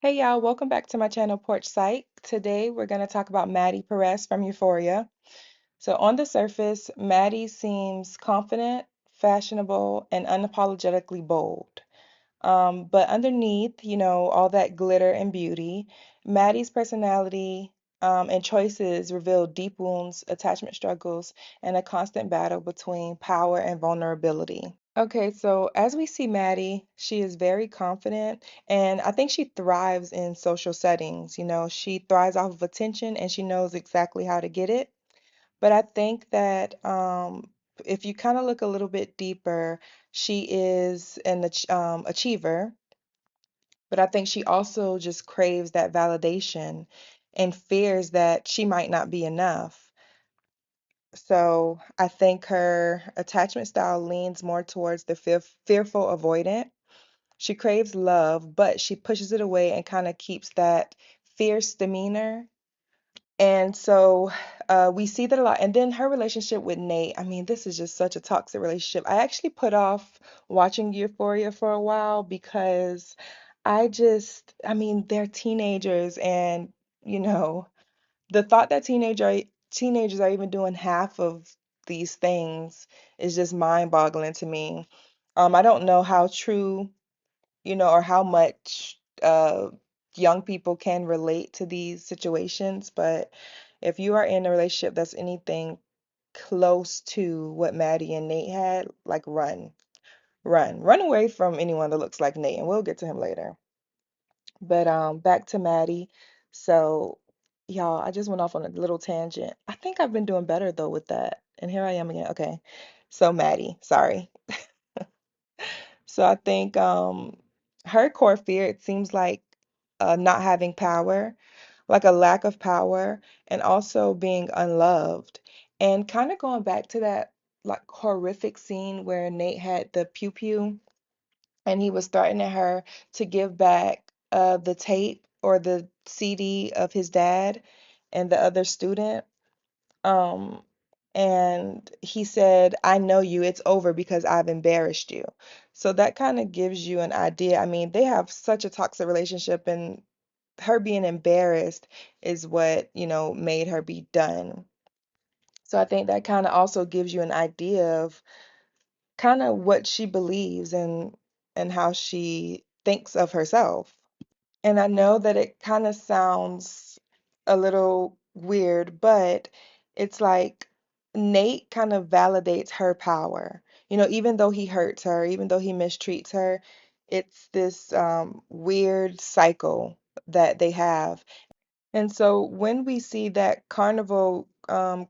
Hey y'all, welcome back to my channel Porch Psych. Today we're going to talk about Maddy Perez from Euphoria. So on the surface, Maddy seems confident, fashionable, and unapologetically bold. But underneath, all that glitter and beauty, Maddy's personality and choices reveal deep wounds, attachment struggles, and a constant battle between power and vulnerability. Okay, so as we see Maddie, she is very confident, and I think she thrives in social settings. She thrives off of attention and she knows exactly how to get it. But I think that if you kind of look a little bit deeper, she is an achiever, but I think she also just craves that validation and fears that she might not be enough. So I think her attachment style leans more towards the fearful avoidant. She craves love, but she pushes it away and kind of keeps that fierce demeanor. And so we see that a lot. And then her relationship with Nate, I mean, this is just such a toxic relationship. I actually put off watching Euphoria for a while because I mean, they're teenagers and, you know, the thought that teenagers are even doing half of these things is just mind-boggling to me. I don't know how true, or how much young people can relate to these situations, but if you are in a relationship that's anything close to what Maddie and Nate had, like run away from anyone that looks like Nate, and we'll get to him later. But back to Maddie. So, y'all, I just went off on a little tangent. I think I've been doing better though with that. And here I am again. Okay. So Maddie, sorry. So I think her core fear, it seems like not having power, like a lack of power, and also being unloved. And kind of going back to that like horrific scene where Nate had the pew pew and he was threatening her to give back the tape or the CD of his dad and the other student. Um, and he said, I know you, it's over because I've embarrassed you. So that kind of gives you an idea. I mean, they have such a toxic relationship, and her being embarrassed is what, made her be done. So I think that kind of also gives you an idea of kind of what she believes and how she thinks of herself. And I know that it kind of sounds a little weird, but it's like Nate kind of validates her power. Even though he hurts her, even though he mistreats her, it's this weird cycle that they have. And so when we see that carnival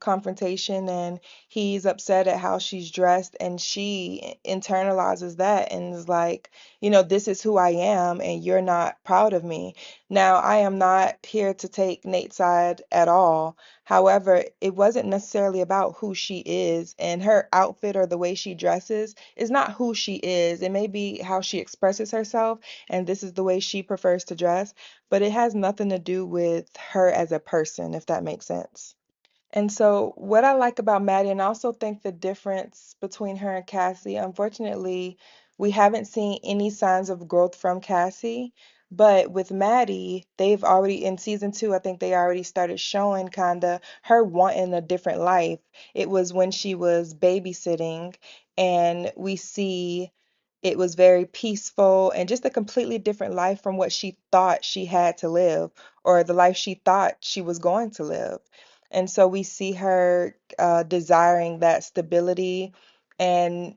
confrontation and he's upset at how she's dressed and she internalizes that and is like, this is who I am and you're not proud of me. Now, I am not here to take Nate's side at all. However, it wasn't necessarily about who she is, and her outfit or the way she dresses is not who she is. It may be how she expresses herself, and this is the way she prefers to dress, but it has nothing to do with her as a person, if that makes sense. And so, what I like about Maddie, and I also think the difference between her and Cassie, unfortunately, we haven't seen any signs of growth from Cassie. But with Maddie, they've already, in season two, I think they already started showing kind of her wanting a different life. It was when she was babysitting, and we see it was very peaceful and just a completely different life from what she thought she had to live or the life she thought she was going to live. And so we see her desiring that stability and,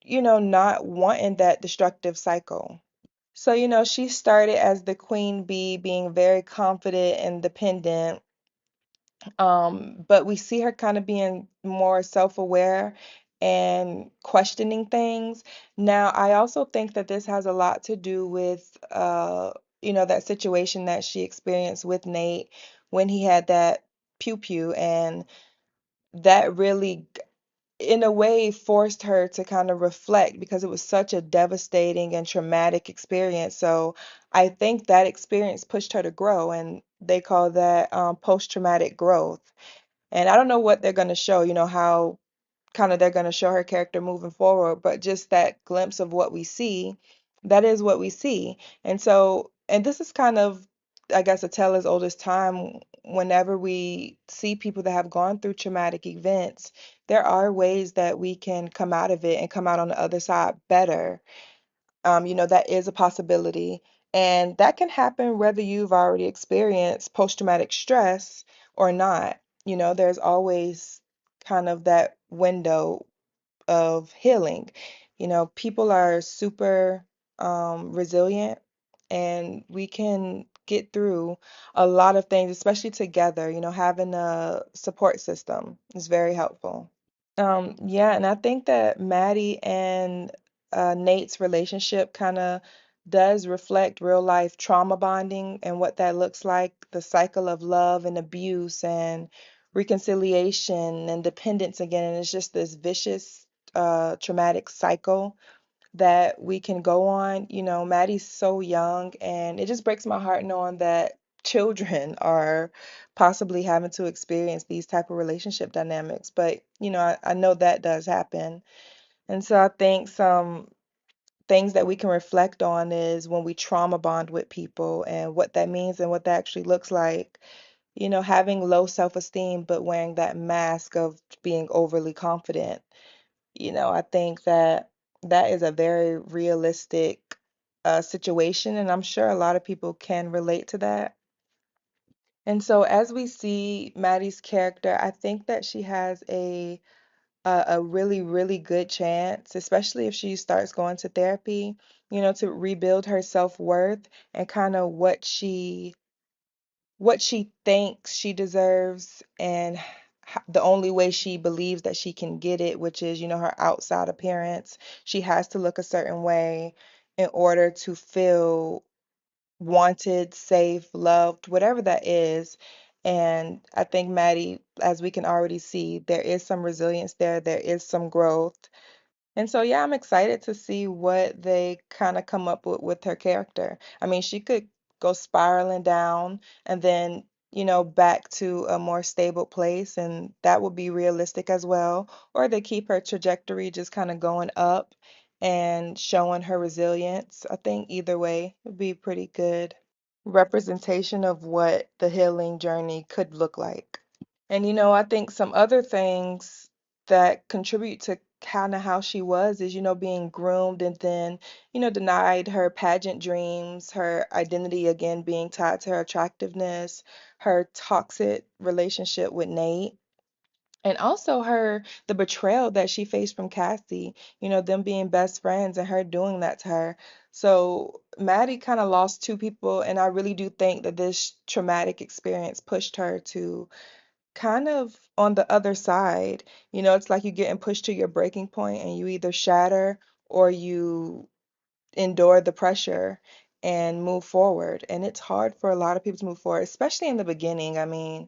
not wanting that destructive cycle. So, she started as the queen bee, being very confident and dependent. But we see her kind of being more self-aware and questioning things. Now, I also think that this has a lot to do with, that situation that she experienced with Nate when he had that pew pew, and that really, in a way, forced her to kind of reflect because it was such a devastating and traumatic experience. So I think that experience pushed her to grow, and they call that post-traumatic growth. And I don't know what they're going to show, how kind of they're going to show her character moving forward, but just that glimpse of what we see, that is what we see. And so and this is kind of, I guess, a tale as old as time. Whenever we see people that have gone through traumatic events, there are ways that we can come out of it and come out on the other side better. That is a possibility. And that can happen whether you've already experienced post-traumatic stress or not. There's always kind of that window of healing. People are super resilient, and we can get through a lot of things, especially together. Having a support system is very helpful. Yeah, and I think that Maddie and Nate's relationship kind of does reflect real life trauma bonding and what that looks like, the cycle of love and abuse and reconciliation and dependence again. And it's just this vicious, traumatic cycle that we can go on. Maddie's so young, and it just breaks my heart knowing that children are possibly having to experience these type of relationship dynamics. But, I know that does happen. And so I think some things that we can reflect on is when we trauma bond with people and what that means and what that actually looks like. Having low self-esteem, but wearing that mask of being overly confident. I think that that is a very realistic situation, and I'm sure a lot of people can relate to that. And so, as we see Maddie's character, I think that she has a really, really good chance, especially if she starts going to therapy, to rebuild her self-worth and kind of what she thinks she deserves and the only way she believes that she can get it, which is, her outside appearance. She has to look a certain way in order to feel wanted, safe, loved, whatever that is. And I think Maddie, as we can already see, there is some resilience there, there is some growth. And so, yeah, I'm excited to see what they kind of come up with her character. I mean, she could go spiraling down and then, back to a more stable place, and that would be realistic as well. Or they keep her trajectory just kind of going up and showing her resilience. I think either way would be pretty good representation of what the healing journey could look like. And I think some other things that contribute to kind of how she was is, being groomed and then, denied her pageant dreams, her identity again being tied to her attractiveness, her toxic relationship with Nate, and also the betrayal that she faced from Cassie, them being best friends and her doing that to her. So Maddie kind of lost two people, and I really do think that this traumatic experience pushed her to kind of on the other side. It's like you're getting pushed to your breaking point and you either shatter or you endure the pressure and move forward. And it's hard for a lot of people to move forward, especially in the beginning. I mean,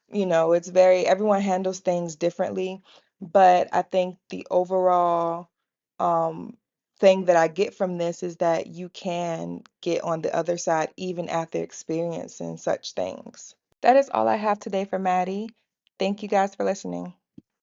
it's everyone handles things differently, but I think the overall um, thing that I get from this is that you can get on the other side even after experiencing such things. That is all I have today for Maddie. Thank you guys for listening.